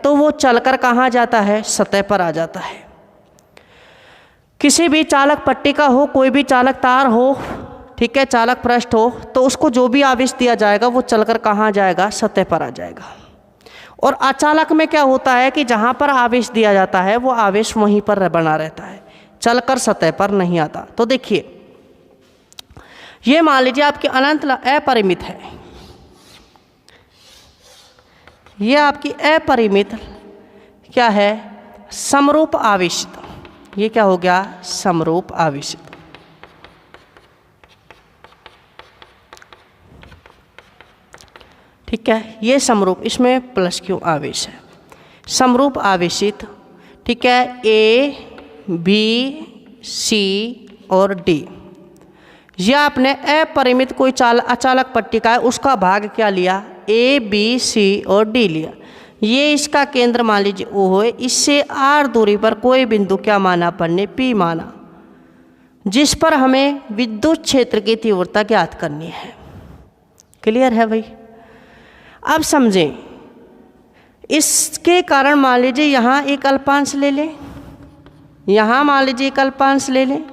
तो वो चलकर कहाँ जाता है, सतह पर आ जाता है। किसी भी चालक पट्टिका हो, कोई भी चालक तार हो, ठीक है, चालक पृष्ठ हो, तो उसको जो भी आवेश दिया जाएगा वो चलकर कहाँ जाएगा, सतह पर आ जाएगा। और अचालक में क्या होता है कि जहाँ पर आवेश दिया जाता है वो आवेश वहीं पर बना रहता है, चलकर सतह पर नहीं आता। तो देखिए, ये मान लीजिए आपकी अनंत अपरिमित है, ये आपकी अपरिमित क्या है, समरूप आवेशित। ये क्या हो गया, समरूप आवेशित। ठीक है, ये समरूप, इसमें प्लस क्यों आवेश है, समरूप आवेशित। ठीक है, ए बी सी और डी, यह आपने अपरिमित कोई अचालक पट्टिका है, उसका भाग क्या लिया, ए बी सी और डी लिया। ये इसका केंद्र मान लीजिए ओ है, इससे आर दूरी पर कोई बिंदु क्या माना अपन ने, पी माना, जिस पर हमें विद्युत क्षेत्र की तीव्रता ज्ञात करनी है। क्लियर है भाई? अब समझें, इसके कारण मान लीजिए यहाँ एक अल्पांश ले लें, यहाँ मान लीजिए एक अल्पांश ले लें,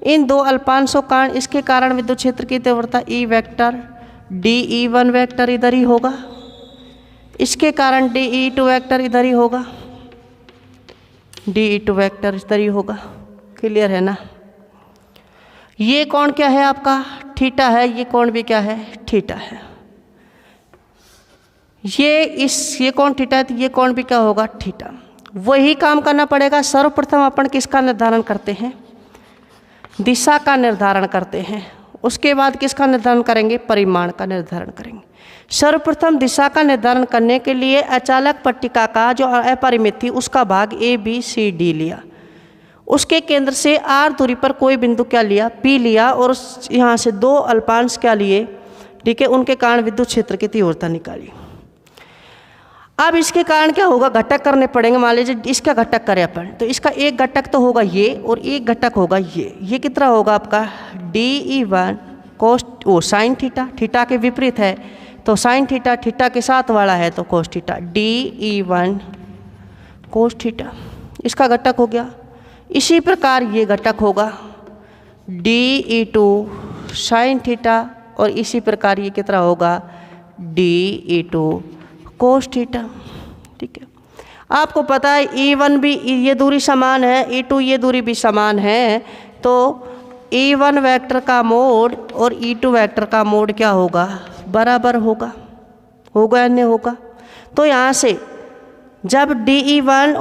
इन दो अल्पांशों कारण इसके कारण विद्युत क्षेत्र की तीव्रता E vector D E one vector इधर ही होगा, इसके कारण डी ई टू वेक्टर इधर ही होगा, डी ई टू वेक्टर इधर ही होगा। क्लियर है ना? ये कोण क्या है आपका, थीटा है, ये कोण भी क्या है, थीटा है। ये कोण थीटा है, तो ये कोण भी क्या होगा, थीटा। वही काम करना पड़ेगा। सर्वप्रथम अपन किसका निर्धारण करते हैं, दिशा का निर्धारण करते हैं। उसके बाद किसका निर्धारण करेंगे, परिमाण का निर्धारण करेंगे। सर्वप्रथम दिशा का निर्धारण करने के लिए अचालक पट्टिका का जो अपरिमित थी उसका भाग ए बी सी डी लिया, उसके केंद्र से आर दूरी पर कोई बिंदु क्या लिया, पी लिया, और यहाँ से दो अल्पांश क्या लिए, ठीक है, उनके कारण विद्युत क्षेत्र की तीव्रता निकाली। अब इसके कारण क्या होगा, घटक करने पड़ेंगे। मान लीजिए इसका घटक करें अपन, तो इसका एक घटक तो होगा ये, और एक घटक होगा ये कितना होगा आपका, डी ई वन कोस ओ साइन थीटा, थीटा के विपरीत है तो साइन थीटा, थीटा के साथ वाला है तो कोस थीटा, डी ई वन कोस थीटा, इसका घटक हो गया। इसी प्रकार ये घटक होगा डी ई टू साइन थीटा, और इसी प्रकार ये कितना होगा, डी ई टू कोस थीटा। ठीक है, आपको पता है ई वन भी ये दूरी समान है, ई टू ये दूरी भी समान है, तो ई वन वैक्टर का मोड और ई टू वैक्टर का मोड क्या होगा, बराबर होगा, होगा या नहीं होगा। तो यहाँ से जब डी ई वन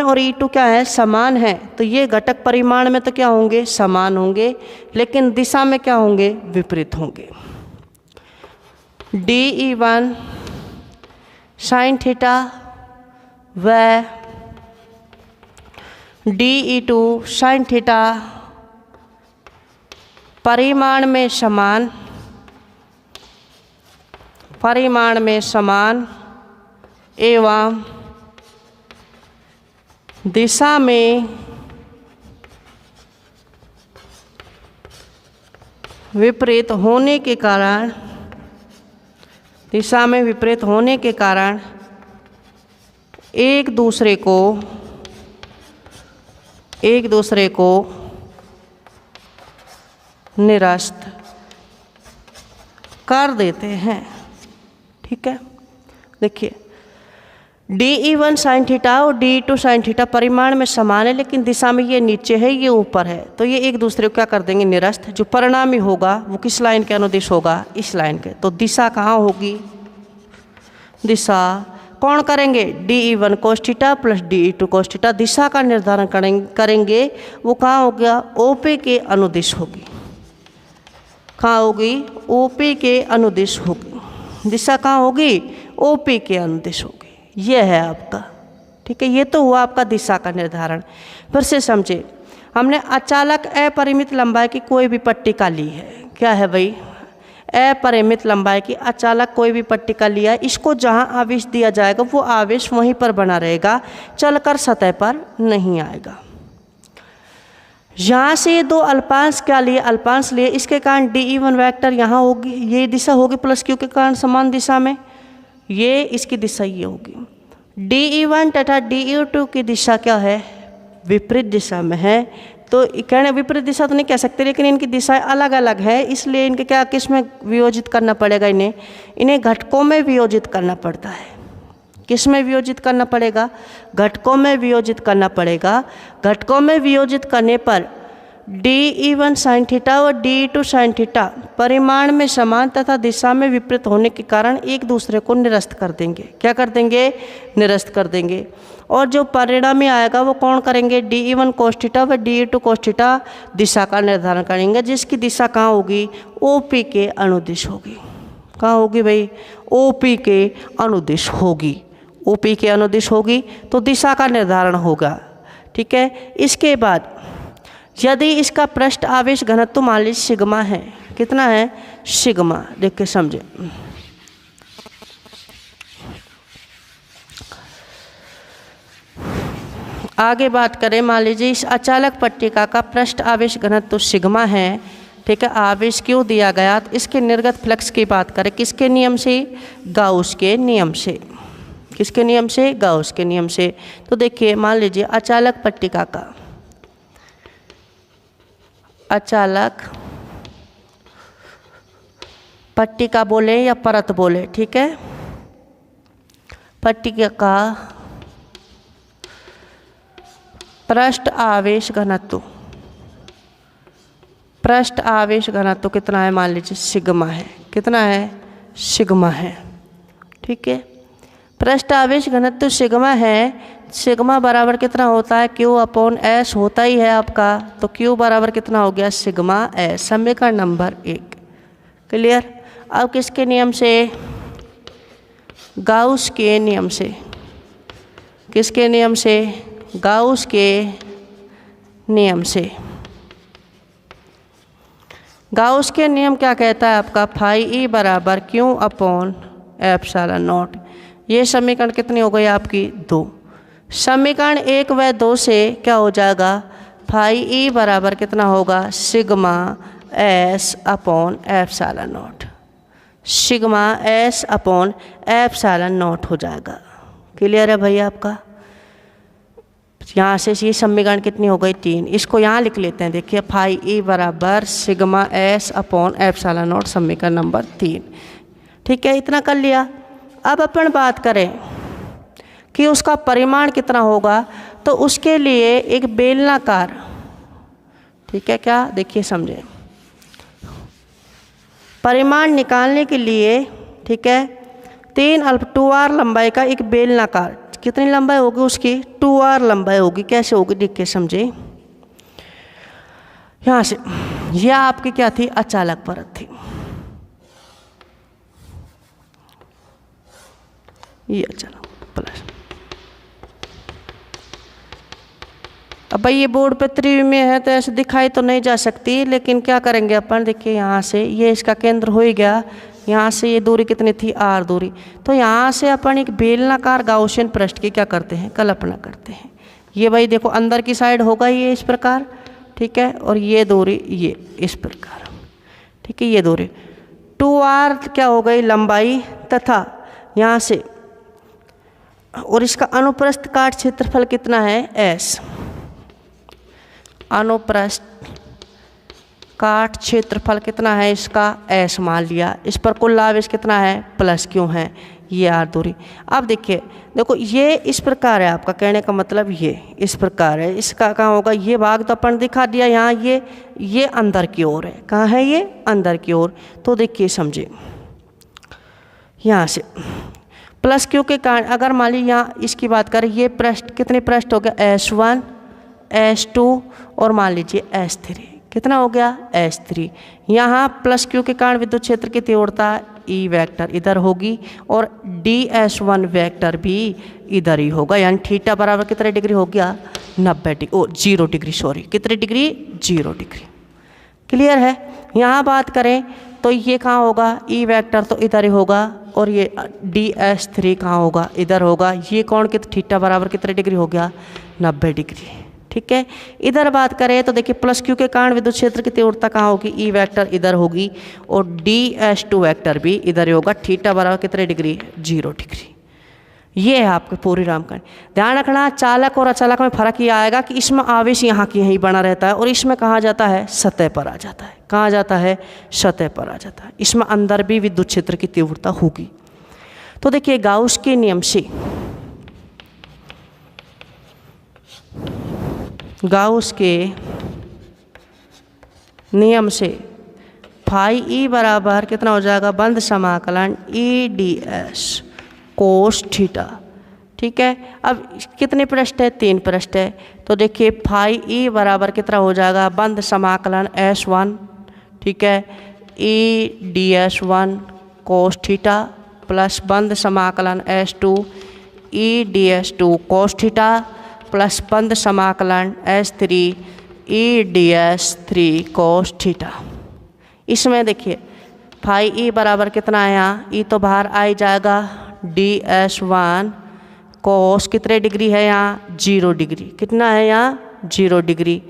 और ई टू क्या है, समान है, तो ये घटक परिमाण में तो क्या होंगे, समान होंगे, लेकिन दिशा में क्या होंगे, विपरीत होंगे। डी ई वन साइन थीटा व डी ई टू साइन थीटा परिमाण में समान एवं दिशा में विपरीत होने के कारण एक दूसरे को निरस्त कर देते हैं। ठीक है, देखिए डी ई वन साइन थीटा और डी ई टू साइन थीटा परिमाण में समान है, लेकिन दिशा में ये नीचे है, ये ऊपर है, तो ये एक दूसरे को क्या कर देंगे, निरस्त। जो परिणामी होगा वो किस लाइन के अनुदिश होगा, इस लाइन के। तो दिशा कहाँ होगी, दिशा कौन करेंगे, डी ई one cos theta plus D ई टू कोस थीटा, दिशा का निर्धारण करेंगे, वो कहाँ हो गया, ओपी के अनुदिश होगी। कहाँ होगी, ओपी के अनुदिश होगी। दिशा कहाँ होगी, ओपी के अनुदिश होगी। ये है आपका, ठीक है, ये तो हुआ आपका दिशा का निर्धारण। फिर से समझे, हमने अचालक अपरिमित लंबाई की कोई भी पट्टिका ली है, क्या है भाई, अपरिमित लंबाई की अचालक कोई भी पट्टिका लिया है, इसको जहाँ आवेश दिया जाएगा वो आवेश वहीं पर बना रहेगा, चलकर सतह पर नहीं आएगा। यहाँ से ये दो अल्पांश क्या लिए, अल्पांश लिए, इसके कारण डी ई वन वैक्टर यहाँ होगी, ये दिशा होगी प्लस क्यू के कारण समान दिशा में, ये इसकी दिशा ये होगी। DE1 तथा DE2 की दिशा क्या है, विपरीत दिशा में है। तो कहने विपरीत दिशा तो नहीं कह सकते, लेकिन इनकी दिशाएं अलग अलग है, इसलिए इनके क्या किस में वियोजित करना पड़ेगा, इन्हें घटकों में वियोजित करना पड़ता है। किस में वियोजित करना पड़ेगा, घटकों में वियोजित करना पड़ेगा। घटकों में वियोजित करने पर DE1 sin थीटा और DE2 sin थीटा परिमाण में समान तथा दिशा में विपरीत होने के कारण एक दूसरे को निरस्त कर देंगे। क्या कर देंगे, निरस्त कर देंगे। और जो परिणामी आएगा वो कौन करेंगे, DE1 cos थीटा व DE2 cos थीटा दिशा का निर्धारण करेंगे, जिसकी दिशा कहाँ होगी, OP के अनुदिश होगी। कहाँ होगी भाई, OP के अनुदिश होगी। OP के अनुदिश होगी तो दिशा का निर्धारण होगा। ठीक है, इसके बाद यदि इसका पृष्ठ आवेश घनत्व मान लीजिए सिग्मा है, कितना है, सिग्मा, देख के समझे। आगे बात करें, मान लीजिए इस अचालक पट्टिका का पृष्ठ आवेश घनत्व सिग्मा है। ठीक है, आवेश क्यों दिया गया, तो इसके निर्गत फ्लक्स की बात करें, किसके नियम से, गाउस के नियम से। किसके नियम से, गाउस के नियम से। तो देखिए मान लीजिए अचालक पट्टिका का, अचालक पट्टिका बोले या परत बोले, ठीक है, पट्टिका का पृष्ठ आवेश घनत्व, पृष्ठ आवेश घनत्व कितना है, मान लीजिए सिग्मा है, कितना है, सिग्मा है। ठीक है, पृष्ठ आवेश घनत्व सिग्मा है। सिग्मा बराबर कितना होता है, Q/S होता ही है आपका, तो Q बराबर कितना हो गया, सिग्मा S, समीकरण नंबर 1। क्लियर। अब किसके नियम से, गाउस के नियम से। किसके नियम से, गाउस के नियम से। गाउस के नियम क्या कहता है आपका, फाई E बराबर Q/ε0। ये समीकरण कितनी हो गई आपकी, 2। समीकरण 1 व 2 से क्या हो जाएगा, फाई E बराबर कितना होगा, सिग्मा S/ε0, सिग्मा S/ε0 हो जाएगा। क्लियर है भैया आपका। यहाँ से ये समीकरण कितनी हो गई, 3। इसको यहाँ लिख लेते हैं, देखिए फाई E बराबर सिग्मा S/ε0, समीकरण नंबर 3। ठीक है, इतना कर लिया। अब अपन बात करें कि उसका परिमाण कितना होगा, तो उसके लिए एक बेलनाकार, ठीक है, क्या, देखिए समझे, परिमाण निकालने के लिए, ठीक है, 2r लंबाई का एक बेलनाकार, कितनी लंबाई होगी उसकी, 2r लंबाई होगी। कैसे होगी, देखिए समझे। यहाँ से यह आपकी क्या थी, अचालक परत थी, ये अचालक प्लस। अब भाई ये बोर्ड पे त्रिवी में है तो ऐसे दिखाई तो नहीं जा सकती, लेकिन क्या करेंगे अपन, देखिए यहाँ से ये इसका केंद्र हो ही गया, यहाँ से ये दूरी कितनी थी, r दूरी। तो यहाँ से अपन एक बेलनाकार गाउसियन पृष्ठ की क्या करते हैं, कल्पना करते हैं। ये भाई देखो अंदर की साइड होगा ये इस प्रकार, ठीक है, और ये दूरी ये इस प्रकार, ठीक है, ये दूरी 2r क्या हो गई लंबाई, तथा यहाँ से, और इसका अनुप्रस्थ काट क्षेत्रफल कितना है, S। अनुप्रस्थ काट क्षेत्रफल कितना है इसका, S मान लिया। इस पर कुल आवेश कितना है, प्लस क्यों है, ये r दूरी। अब देखिए, देखो ये इस प्रकार है, आपका कहने का मतलब ये इस प्रकार है। इसका कहाँ होगा, ये भाग तो अपन दिखा दिया, यहाँ ये अंदर की ओर है। कहाँ है, ये अंदर की ओर। तो देखिए समझे, यहाँ से प्लस क्यू के कारण अगर मान लीजिए यहाँ इसकी बात करें, ये पृष्ठ कितने पृष्ठ हो गया, S1 S2 और मान लीजिए S3, कितना हो गया, S3। यहाँ प्लस क्यू के कारण विद्युत क्षेत्र की तीव्रता E वेक्टर इधर होगी और DS1 वेक्टर भी इधर ही होगा, यानी थीटा बराबर कितने डिग्री हो गया, 0 डिग्री, सॉरी कितने डिग्री, 0 डिग्री। क्लियर है। यहाँ बात करें तो ये कहाँ होगा, E वेक्टर तो इधर ही होगा, और ये DS3 कहाँ होगा, इधर होगा। ये कौन कितने, थीटा बराबर कितने डिग्री हो गया, 90 डिग्री। ठीक है, इधर बात करें तो देखिए प्लस क्यू के कारण विद्युत क्षेत्र की तीव्रता कहाँ होगी, E वेक्टर इधर होगी और DS2 वेक्टर भी इधर ही होगा। थीटा बराबर कितने डिग्री, 0 डिग्री। ये है आपके पूरी रामकर्ण। ध्यान रखना चालक और अचालक में फ़र्क ये आएगा कि इसमें आवेश यहाँ की यहीं बना रहता है और इसमें कहाँ जाता है, सतह पर आ जाता है। कहाँ जाता है, सतह पर आ जाता है। इसमें अंदर भी विद्युत क्षेत्र की तीव्रता होगी। तो देखिए गाउस के नियम से, गाउस के नियम से फाई ई बराबर कितना हो जाएगा, बंद समाकलन ई डी एस कोस थीटा। ठीक है, अब कितने पृष्ठ है, 3 पृष्ठ है। तो देखिए फाई ई बराबर कितना हो जाएगा, बंद समाकलन S1, ठीक है, ई डी एस 1 कोस थीटा प्लस बंद समाकलन S2 ई डी एस 2 कोस थीटा प्लस बंद समाकलन S3 E D S 3 cos theta. इसमें देखिए फाई ई बराबर कितना है, यहाँ ई तो बाहर आ ही जाएगा, DS1 कोस कितने डिग्री है यहाँ, 0 डिग्री। कितना है यहाँ, 0 degree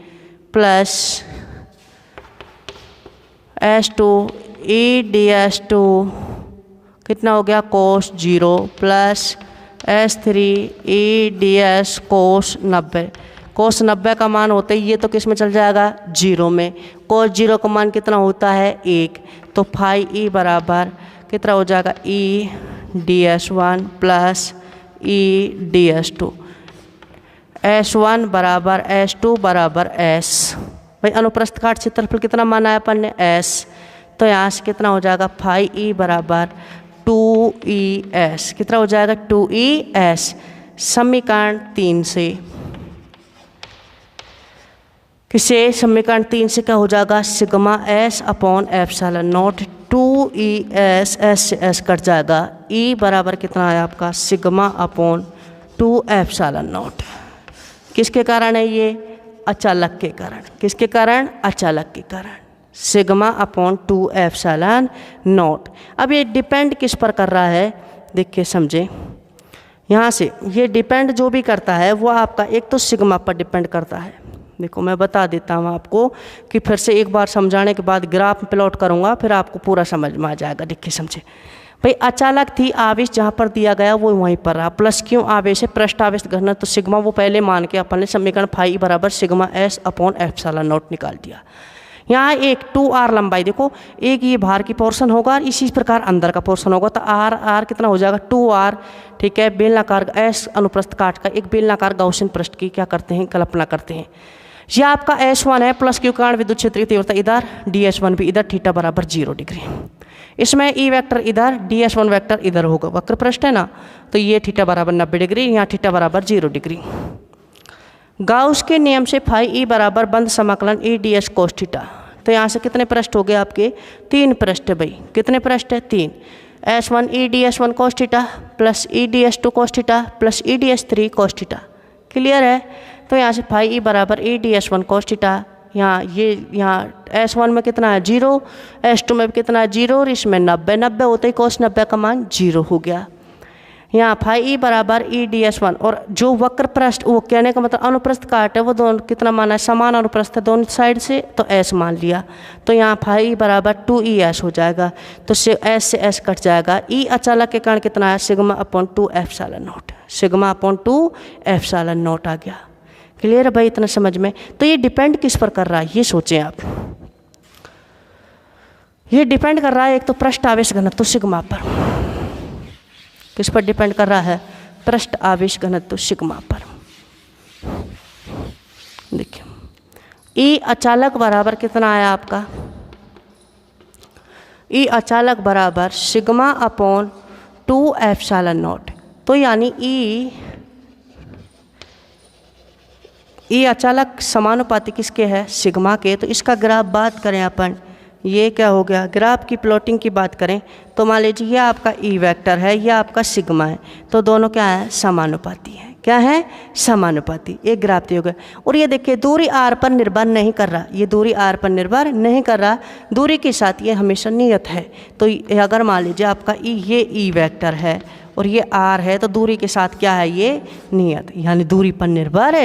plus S2 E D S 2 कितना हो गया, कोस 0 plus S3 E D S कोस 90। कोस 90 का मान होता है, ये तो किस में चल जाएगा, 0 में। कोस 0 का मान कितना होता है, 1। तो फाई ई बराबर कितना हो जाएगा, E D S 1 plus E D S 2। S1 बराबर S2 बराबर S। भाई अनुप्रस्थ काट क्षेत्रफल कितना माना है अपन ने, S। तो यहाँ से कितना हो जाएगा, फाई ई बराबर 2ES। कितना हो जाएगा, 2ES। समीकरण 3 से, किसे, समीकरण 3 से क्या हो जाएगा, sigma S upon epsilon not 2ES, S से S कट जाएगा। E बराबर कितना है आपका, सिग्मा अपॉन 2 एप्सिलॉन नॉट। किसके कारण है ये, अचालक के कारण। किसके कारण, अचालक के कारण, सिग्मा अपॉन 2 एप्सिलॉन नॉट। अब ये डिपेंड किस पर कर रहा है, देखिए समझे, यहाँ से ये डिपेंड जो भी करता है वो आपका एक तो सिग्मा पर डिपेंड करता है। देखो मैं बता देता हूँ आपको कि फिर से एक बार समझाने के बाद ग्राफ प्लॉट करूँगा, फिर आपको पूरा समझ में आ जाएगा। देखिए समझे भाई, अचालक थी, आवेश जहाँ पर दिया गया वो वहीं पर रहा, प्लस क्यों आवेश है, पृष्ठ आवेश घनत्व, तो सिग्मा वो पहले मान के अपन ने समीकरण फाई बराबर sigma S upon epsilon not निकाल दिया। यहाँ एक 2R लंबाई, देखो एक ये बाहर की पोर्शन होगा और इसी प्रकार अंदर का पोर्शन होगा, तो R कितना हो जाएगा, 2R। ठीक है, बेलनाकार S अनुप्रस्थ काट का एक बेलनाकार गाउसियन पृष्ठ की क्या करते हैं, कल्पना करते हैं। यह आपका S1 है, प्लस क्यू कारण विद्युत क्षेत्र की तीव्रता इधर, DS1 भी इधर, थीटा बराबर 0 डिग्री। इसमें E वेक्टर इधर, DS1 वेक्टर इधर होगा, वक्र पृष्ठ है ना, तो ये थीटा बराबर 90 डिग्री, यहाँ थीटा बराबर 0 डिग्री। गाउस के नियम से फाई ई बराबर बंद समाकलन E D S cos theta. तो यहाँ से कितने पृष्ठ हो गए आपके, 3 पृष्ठ है भाई। कितने पृष्ठ है, 3। S1 ई डी एस 1 कोस theta plus E D S 2 कोस theta plus E D S 3 cos theta. Clear है। तो यहाँ से फाई ई बराबर E D S 1 cos theta, यहाँ S1 में कितना है 0, S2 में भी कितना है 0 और इसमें 90 होते ही कोस 90 का मान 0 हो गया। यहाँ फाई ई बराबर ई डी एस 1 और जो वक्र पृष्ठ, वो कहने का मतलब अनुप्रस्थ काट है, वो दोनों कितना माना है, समान अनुप्रस्थ है दोनों साइड से, तो S मान लिया। तो यहाँ फाई ई बराबर 2ES हो जाएगा, तो S से S कट जाएगा। E अचालक के कारण कितना है, sigma upon 2 epsilon naught, sigma upon 2 epsilon naught आ गया। क्लियर है भाई, इतना समझ में। तो ये डिपेंड किस पर कर रहा है, ये सोचें आप। ये डिपेंड कर रहा है एक तो पृष्ठ आवेश घनत्व सिग्मा पर, किस पर डिपेंड कर रहा है, पृष्ठ आवेश घनत्व सिग्मा पर। देखिए ई अचालक बराबर कितना आया आपका, ई अचालक बराबर सिग्मा अपॉन 2 एप्सिलॉन नॉट। तो यानी ई अचालक समानुपाती किसके है, सिग्मा के। तो इसका ग्राफ बात करें अपन, ये क्या हो गया, ग्राफ की प्लॉटिंग की बात करें तो मान लीजिए ये आपका ई वेक्टर है, ये आपका सिग्मा है, तो दोनों क्या है, समानुपाती है। क्या है, समानुपाती। एक ग्राफ दिया गया और ये देखिए दूरी r पर निर्भर नहीं कर रहा, ये दूरी r पर निर्भर नहीं कर रहा, दूरी के साथ ये हमेशा नियत है। तो अगर मान लीजिए आपका ये ई वेक्टर है और ये r है, तो दूरी के साथ क्या है, ये नियत, यानी दूरी पर निर्भर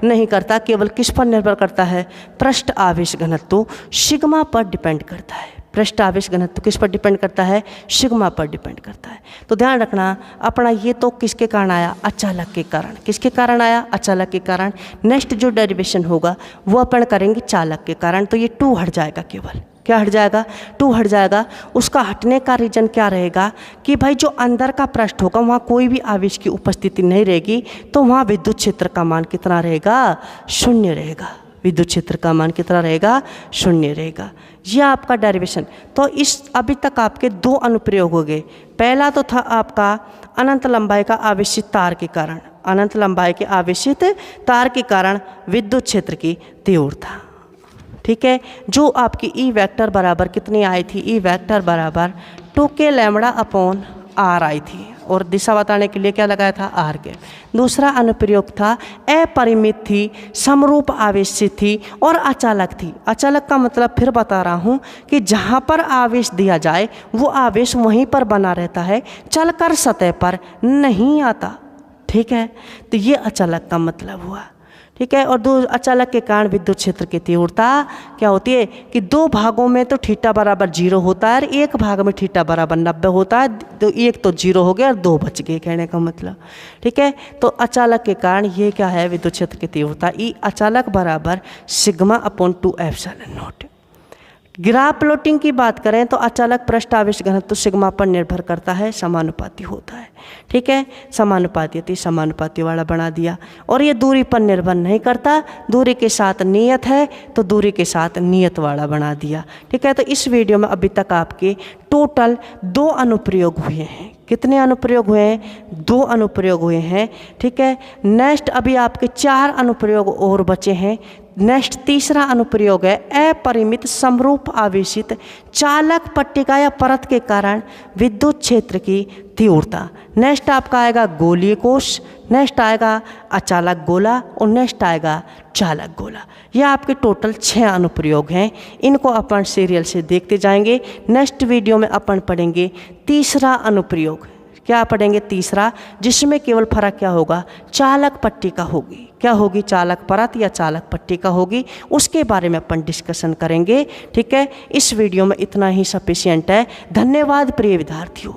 नहीं करता, केवल किस पर निर्भर करता है, पृष्ठ आवेश घनत्व सिग्मा पर डिपेंड करता है, पृष्ठ आवेश घनत्व किस पर डिपेंड करता है? सिग्मा पर डिपेंड करता है। तो ध्यान रखना अपना ये तो किसके कारण आया? अचालक के कारण। किसके कारण आया? अचालक के कारण। नेक्स्ट जो डेरिवेशन होगा वो अपन करेंगे चालक के कारण। तो ये 2 हट जाएगा, केवल क्या हट जाएगा? 2 हट जाएगा। उसका हटने का रीजन क्या रहेगा कि भाई जो अंदर का पृष्ठ होगा वहाँ कोई भी आवेश की उपस्थिति नहीं रहेगी, तो वहाँ विद्युत क्षेत्र का मान कितना रहेगा? 0 रहेगा। विद्युत क्षेत्र का मान कितना रहेगा? 0 रहेगा। यह आपका डेरिवेशन। तो इस अभी तक आपके 2 अनुप्रयोग हो गए। पहला तो था आपका अनंत लंबाई का आवेशित तार के कारण, अनंत लंबाई के आवेशित तार के कारण विद्युत क्षेत्र की तीव्रता, ठीक है, जो आपकी ई वेक्टर बराबर कितनी आई थी? ई वेक्टर बराबर 2k लैम्बडा अपॉन r आई थी, और दिशा बताने के लिए क्या लगाया था? r के। दूसरा अनुप्रयोग था अपरिमित थी, समरूप आवेशित थी और अचालक थी। अचालक का मतलब फिर बता रहा हूँ कि जहाँ पर आवेश दिया जाए वो आवेश वहीं पर बना रहता है, चलकर सतह पर नहीं आता, ठीक है। तो ये अचालक का मतलब हुआ, ठीक है। और 2 अचालक के कारण विद्युत क्षेत्र की तीव्रता क्या होती है कि 2 भागों में तो थीटा बराबर 0 होता है और 1 भाग में थीटा बराबर 90 होता है। तो 1 तो 0 हो गया और 2 बच गए, कहने का मतलब, ठीक है। तो अचालक के कारण ये क्या है? विद्युत क्षेत्र की तीव्रता ई अचालक बराबर sigma upon 2 epsilon not. Graph plotting की बात करें तो अचालक पृष्ठ आवेश घनत्व सिग्मा पर निर्भर करता है, समानुपाती होता है, ठीक है। समानुपाती समानुपाती वाला बना दिया। और ये दूरी पर निर्भर नहीं करता, दूरी के साथ नियत है तो दूरी के साथ नियत वाला बना दिया, ठीक है। तो इस वीडियो में अभी तक आपके टोटल 2 अनुप्रयोग हुए हैं। कितने अनुप्रयोग हुए हैं? 2 अनुप्रयोग हुए हैं, ठीक है। नेक्स्ट अभी आपके 4 अनुप्रयोग और बचे हैं। नेक्स्ट तीसरा अनुप्रयोग है अपरिमित समरूप आवेशित चालक पट्टिका या परत के कारण विद्युत क्षेत्र की तीव्रता। नेक्स्ट आपका आएगा गोलीय कोश, नेक्स्ट आएगा अचालक गोला और नेक्स्ट आएगा चालक गोला। यह आपके टोटल 6 अनुप्रयोग हैं। इनको अपन सीरियल से देखते जाएंगे। नेक्स्ट वीडियो में अपन पढ़ेंगे तीसरा अनुप्रयोग। क्या पढ़ेंगे? तीसरा, जिसमें केवल फर्क क्या होगा? चालक पट्टिका होगी। क्या होगी? चालक परत या चालक पट्टिका होगी। उसके बारे में अपन डिस्कशन करेंगे, ठीक है। इस वीडियो में इतना ही सफिशिएंट है। धन्यवाद प्रिय विद्यार्थियों।